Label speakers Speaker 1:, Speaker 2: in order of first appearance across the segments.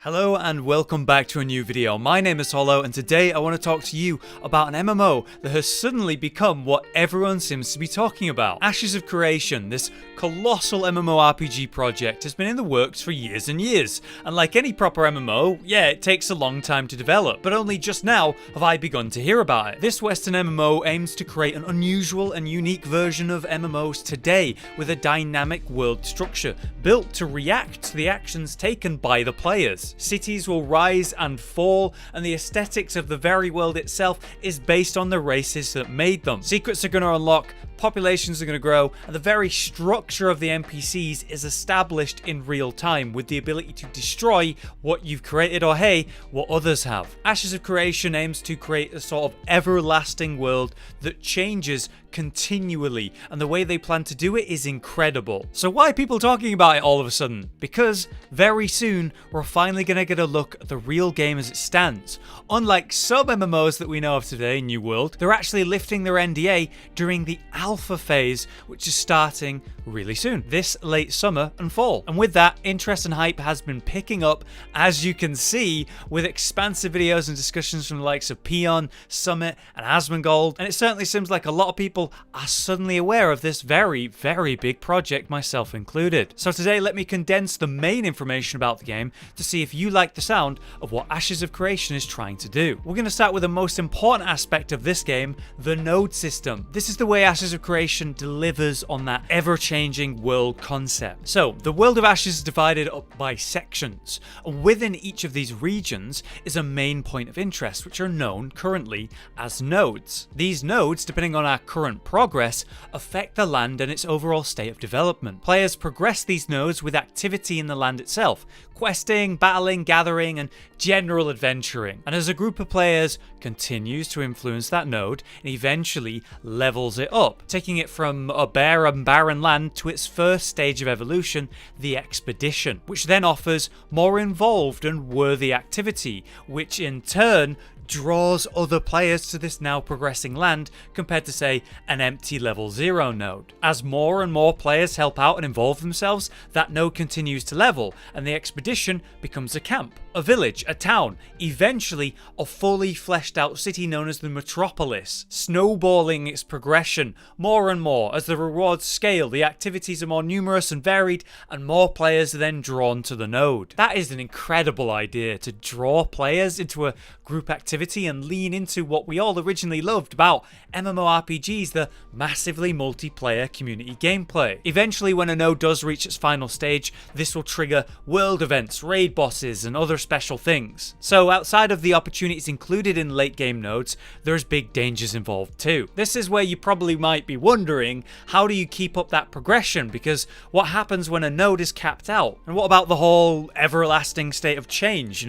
Speaker 1: Hello and welcome back to a new video. My name is Hollow and today I want to talk to you about an MMO that has suddenly become what everyone seems to be talking about. Ashes of Creation, this colossal MMORPG project, has been in the works for years and years. And like any proper MMO, yeah, it takes a long time to develop, but only just now have I begun to hear about it. This Western MMO aims to create an unusual and unique version of MMOs today with a dynamic world structure built to react to the actions taken by the players. Cities will rise and fall, and the aesthetics of the very world itself is based on the races that made them. Secrets are going to unlock, populations are going to grow, and the very structure of the NPCs is established in real time with the ability to destroy what you've created or hey, what others have. Ashes of Creation aims to create a sort of everlasting world that changes continually, and the way they plan to do it is incredible. So why are people talking about it all of a sudden? Because very soon we're finally going to get a look at the real game as it stands. Unlike some MMOs that we know of today, New World, they're actually lifting their NDA during the alpha phase, which is starting really soon, this late summer and fall. And with that, interest and hype has been picking up, as you can see, with expansive videos and discussions from the likes of Peon, Summit, and Asmongold. And it certainly seems like a lot of people are suddenly aware of this very, very big project, myself included. So today, let me condense the main information about the game to see if you like the sound of what Ashes of Creation is trying to do. We're going to start with the most important aspect of this game, the node system. This is the way Ashes of Creation delivers on that ever-changing world concept. So, the world of Ashes is divided up by sections, and within each of these regions is a main point of interest, which are known currently as nodes. These nodes, depending on our current progress, affect the land and its overall state of development. Players progress these nodes with activity in the land itself, questing, battling, gathering, and general adventuring. And as a group of players continues to influence that node and eventually levels it up, taking it from a bare and barren land to its first stage of evolution, the expedition, which then offers more involved and worthy activity, which in turn draws other players to this now progressing land compared to, say, an empty level 0 node. As more and more players help out and involve themselves, that node continues to level, and the expedition becomes a camp, a village, a town, eventually a fully fleshed out city known as the metropolis, snowballing its progression more and more. As the rewards scale, the activities are more numerous and varied, and more players are then drawn to the node. That is an incredible idea, to draw players into a group activity and lean into what we all originally loved about MMORPGs, the massively multiplayer community gameplay. Eventually, when a node does reach its final stage, this will trigger world events, raid bosses, and other special things. So outside of the opportunities included in late game nodes, there's big dangers involved too. This is where you probably might be wondering, how do you keep up that progression? Because what happens when a node is capped out? And what about the whole everlasting state of change,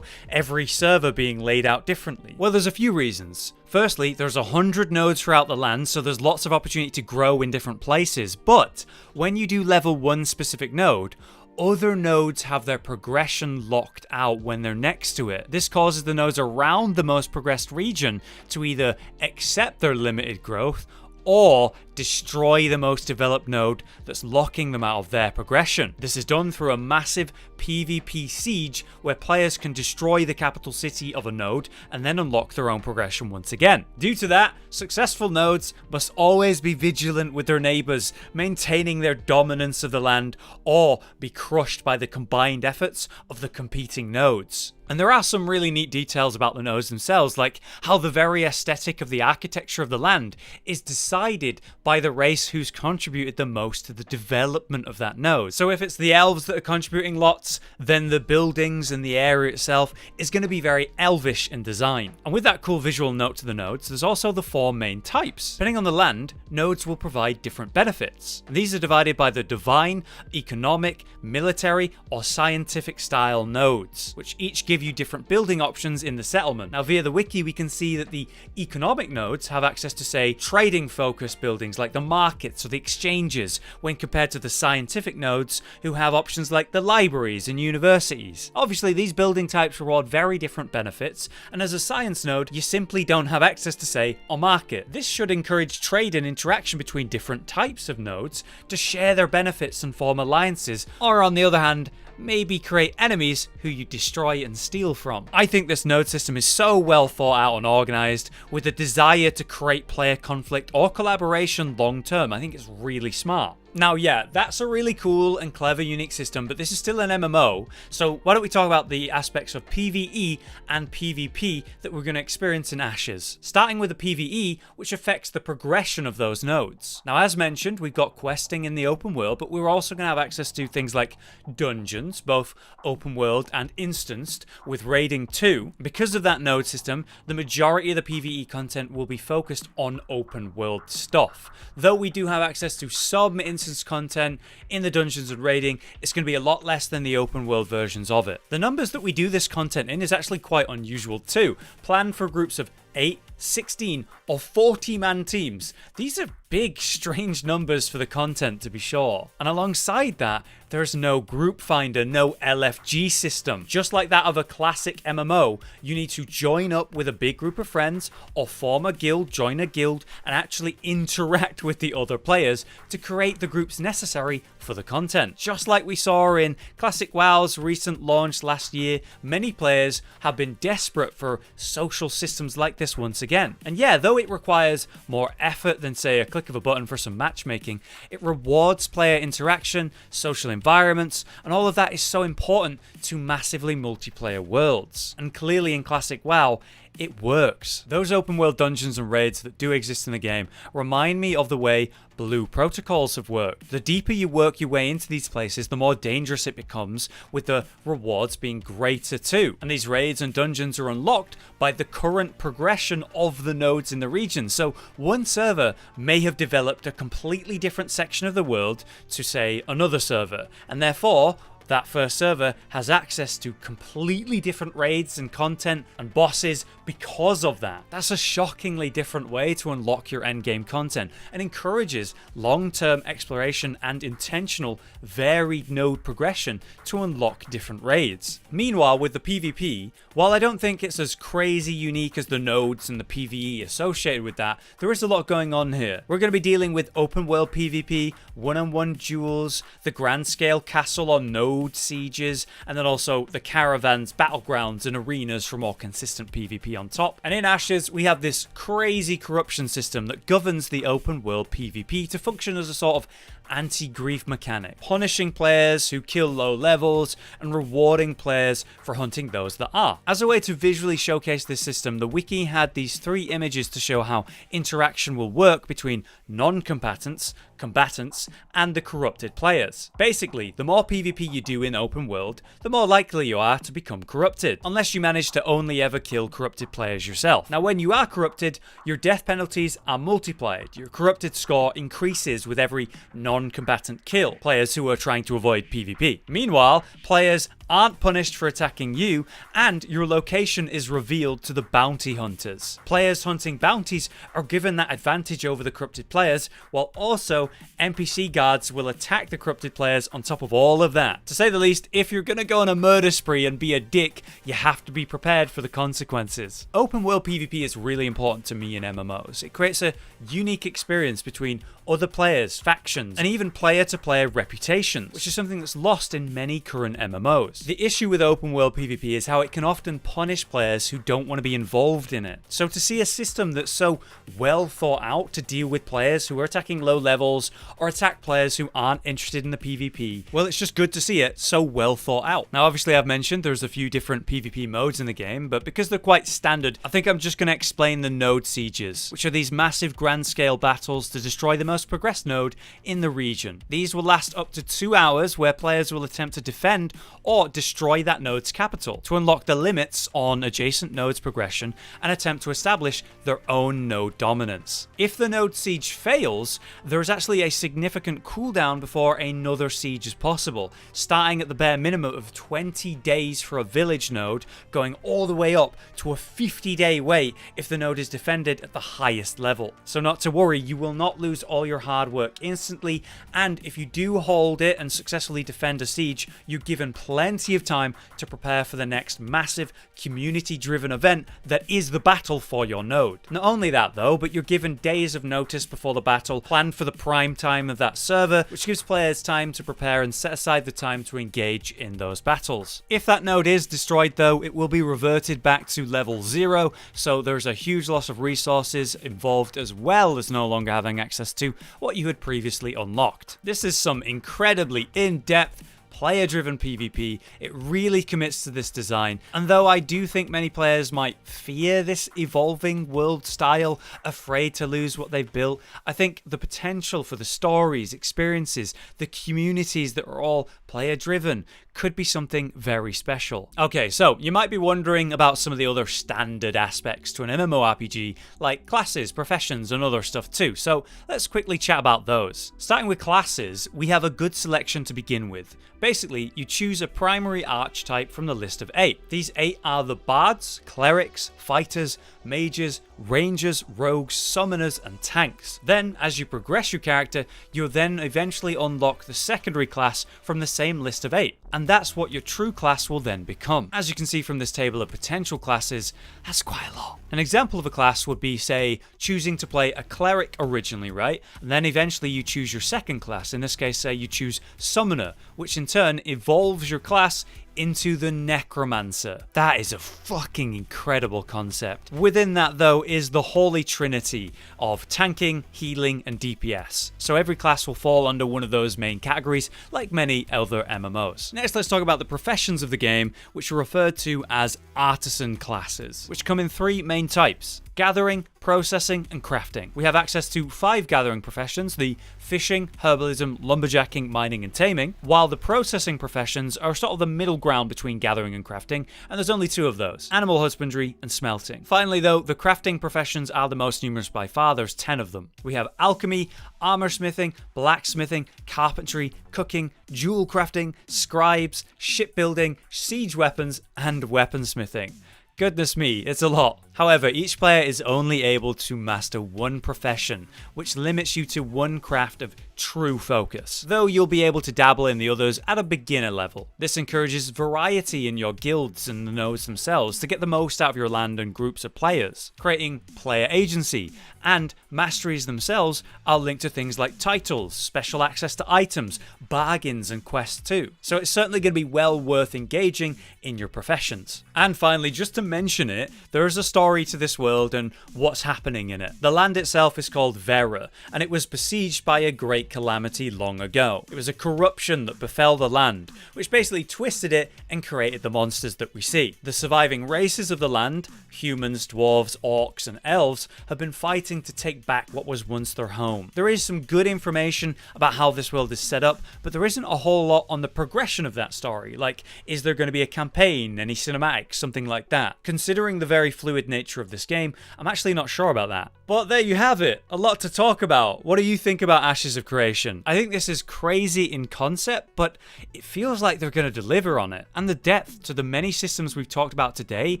Speaker 1: every server being laid out differently? Well, there's a few reasons. Firstly, there's 100 nodes throughout the land, so there's lots of opportunity to grow in different places. But when you do level one specific node, other nodes have their progression locked out when they're next to it. This causes the nodes around the most progressed region to either accept their limited growth or destroy the most developed node that's locking them out of their progression. This is done through a massive PvP siege where players can destroy the capital city of a node and then unlock their own progression once again. Due to that, successful nodes must always be vigilant with their neighbors, maintaining their dominance of the land, or be crushed by the combined efforts of the competing nodes. And there are some really neat details about the nodes themselves, like how the very aesthetic of the architecture of the land is decided by the race who's contributed the most to the development of that node. So if it's the elves that are contributing lots, then the buildings and the area itself is going to be very elvish in design. And with that cool visual note to the nodes, there's also the four main types. Depending on the land, nodes will provide different benefits. And these are divided by the divine, economic, military, or scientific style nodes, which each give you different building options in the settlement. Now, via the wiki, we can see that the economic nodes have access to, say, trading focused buildings like the markets or the exchanges, when compared to the scientific nodes who have options like the libraries and universities. Obviously, these building types reward very different benefits, and as a science node, you simply don't have access to, say, a market. This should encourage trade and interaction between different types of nodes to share their benefits and form alliances, or on the other hand, maybe create enemies who you destroy and steal from. I think this node system is so well thought out and organized, with a desire to create player conflict or collaboration long term. I think it's really smart. Now, yeah, that's a really cool and clever, unique system, but this is still an MMO, so why don't we talk about the aspects of PvE and PvP that we're going to experience in Ashes, starting with the PvE, which affects the progression of those nodes. Now, as mentioned, we've got questing in the open world, but we're also going to have access to things like dungeons, both open world and instanced, with raiding too. Because of that node system, the majority of the PvE content will be focused on open world stuff. Though we do have access to some instance content in the dungeons and raiding, it's going to be a lot less than the open world versions of it. The numbers that we do this content in is actually quite unusual too. Planned for groups of 8, 16 or 40-man teams. These are big, strange numbers for the content, to be sure. And alongside that, there's no group finder, no LFG system. Just like that of a classic MMO, you need to join up with a big group of friends or form a guild, join a guild, and actually interact with the other players to create the groups necessary for the content. Just like we saw in Classic WoW's recent launch last year, many players have been desperate for social systems like this once again. And yeah, though it requires more effort than, say, a click of a button for some matchmaking, it rewards player interaction, social environments, and all of that is so important to massively multiplayer worlds. And clearly in Classic WoW, it works. Those open world dungeons and raids that do exist in the game remind me of the way Blue protocols have worked. The deeper you work your way into these places, the more dangerous it becomes, with the rewards being greater too. And these raids and dungeons are unlocked by the current progression of the nodes in the region. So one server may have developed a completely different section of the world to, say, another server, and therefore that first server has access to completely different raids and content and bosses because of that. That's a shockingly different way to unlock your endgame content and encourages long-term exploration and intentional, varied node progression to unlock different raids. Meanwhile, with the PvP, while I don't think it's as crazy unique as the nodes and the PvE associated with that, there is a lot going on here. We're going to be dealing with open world PvP, one-on-one duels, the grand scale castle or node sieges, and then also the caravans, battlegrounds, and arenas for more consistent PvP on top. And in Ashes, we have this crazy corruption system that governs the open world PvP to function as a sort of anti-grief mechanic, punishing players who kill low levels and rewarding players for hunting those that are. As a way to visually showcase this system, the wiki had these 3 images to show how interaction will work between non-combatants, combatants, and the corrupted players. Basically, the more PvP you do in open world, the more likely you are to become corrupted, unless you manage to only ever kill corrupted players yourself. Now, when you are corrupted, your death penalties are multiplied. Your corrupted score increases with every non-combatant kill, players who are trying to avoid PvP. Meanwhile, players aren't punished for attacking you, and your location is revealed to the bounty hunters. Players hunting bounties are given that advantage over the corrupted players, while also NPC guards will attack the corrupted players on top of all of that. To say the least, if you're gonna go on a murder spree and be a dick, you have to be prepared for the consequences. Open world PvP is really important to me in MMOs. It creates a unique experience between other players, factions, and even player-to-player reputations, which is something that's lost in many current MMOs. The issue with open world PvP is how it can often punish players who don't want to be involved in it. So to see a system that's so well thought out to deal with players who are attacking low levels or attack players who aren't interested in the PvP, well, it's just good to see it so well thought out. Now, obviously I've mentioned there's a few different PvP modes in the game, but because they're quite standard, I think I'm just going to explain the node sieges, which are these massive grand scale battles to destroy the most progressed node in the region. These will last up to 2 hours, where players will attempt to defend or destroy that node's capital to unlock the limits on adjacent nodes' progression and attempt to establish their own node dominance. If the node siege fails, there is actually a significant cooldown before another siege is possible, starting at the bare minimum of 20 days for a village node, going all the way up to a 50-day wait if the node is defended at the highest level. So not to worry, you will not lose all your hard work instantly, and if you do hold it and successfully defend a siege, you're given plenty plenty of time to prepare for the next massive community-driven event that is the battle for your node. Not only that though, but you're given days of notice before the battle, planned for the prime time of that server, which gives players time to prepare and set aside the time to engage in those battles. If that node is destroyed though, it will be reverted back to level 0, so there's a huge loss of resources involved, as well as no longer having access to what you had previously unlocked. This is some incredibly in-depth player-driven PvP. It really commits to this design, and though I do think many players might fear this evolving world style, afraid to lose what they've built, I think the potential for the stories, experiences, the communities that are all player-driven could be something very special. Okay, so you might be wondering about some of the other standard aspects to an MMORPG, like classes, professions, and other stuff too, so let's quickly chat about those. Starting with classes, we have a good selection to begin with. Basically, you choose a primary archetype from the list of 8. These 8 are the bards, clerics, fighters, mages, rangers, rogues, summoners, and tanks. Then, as you progress your character, you'll then eventually unlock the secondary class from the same list of 8, and that's what your true class will then become. As you can see from this table of potential classes, that's quite a lot. An example of a class would be, say, choosing to play a cleric originally, right? And then eventually you choose your second class. In this case, say you choose summoner, which in turn evolves your class into the necromancer. That is a fucking incredible concept. Within that though is the holy trinity of tanking, healing, and DPS. So every class will fall under one of those main categories, like many other MMOs. Next, let's talk about the professions of the game, which are referred to as artisan classes, which come in 3 main types: gathering, processing, and crafting. We have access to 5 gathering professions: the fishing, herbalism, lumberjacking, mining, and taming, while the processing professions are sort of the middle ground between gathering and crafting, and there's only 2 of those: animal husbandry and smelting. Finally though, the crafting professions are the most numerous by far. There's 10 of them. We have alchemy, armor smithing, blacksmithing, carpentry, cooking, jewel crafting, scribes, shipbuilding, siege weapons, and weaponsmithing. Goodness me, it's a lot. However, each player is only able to master one profession, which limits you to one craft of true focus, though you'll be able to dabble in the others at a beginner level. This encourages variety in your guilds and the nodes themselves to get the most out of your land and groups of players, creating player agency, and masteries themselves are linked to things like titles, special access to items, bargains, and quests too. So it's certainly going to be well worth engaging in your professions. And finally, just to mention it, there is a story to this world and what's happening in it. The land itself is called Vera, and it was besieged by a great calamity long ago. It was a corruption that befell the land, which basically twisted it and created the monsters that we see. The surviving races of the land, humans, dwarves, orcs, and elves, have been fighting to take back what was once their home. There is some good information about how this world is set up, but there isn't a whole lot on the progression of that story. Like, is there going to be a campaign, any cinematics, something like that? Considering the very fluid nature of this game, I'm actually not sure about that. But there you have it, a lot to talk about. What do you think about Ashes of Creation? I think this is crazy in concept, but it feels like they're going to deliver on it. And the depth to the many systems we've talked about today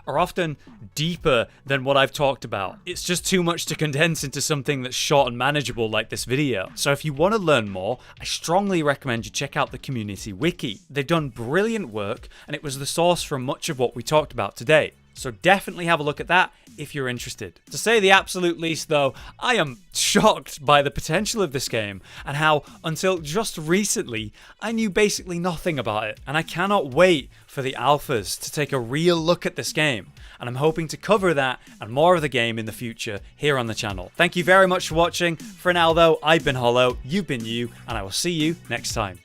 Speaker 1: are often deeper than what I've talked about. It's just too much to condense into something that's short and manageable like this video. So if you want to learn more, I strongly recommend you check out the community wiki. They've done brilliant work, and it was the source for much of what we talked about today. So definitely have a look at that if you're interested. To say the absolute least though, I am shocked by the potential of this game and how until just recently I knew basically nothing about it. And I cannot wait for the alphas to take a real look at this game. And I'm hoping to cover that and more of the game in the future here on the channel. Thank you very much for watching. For now though, I've been Hollow, you've been you, and I will see you next time.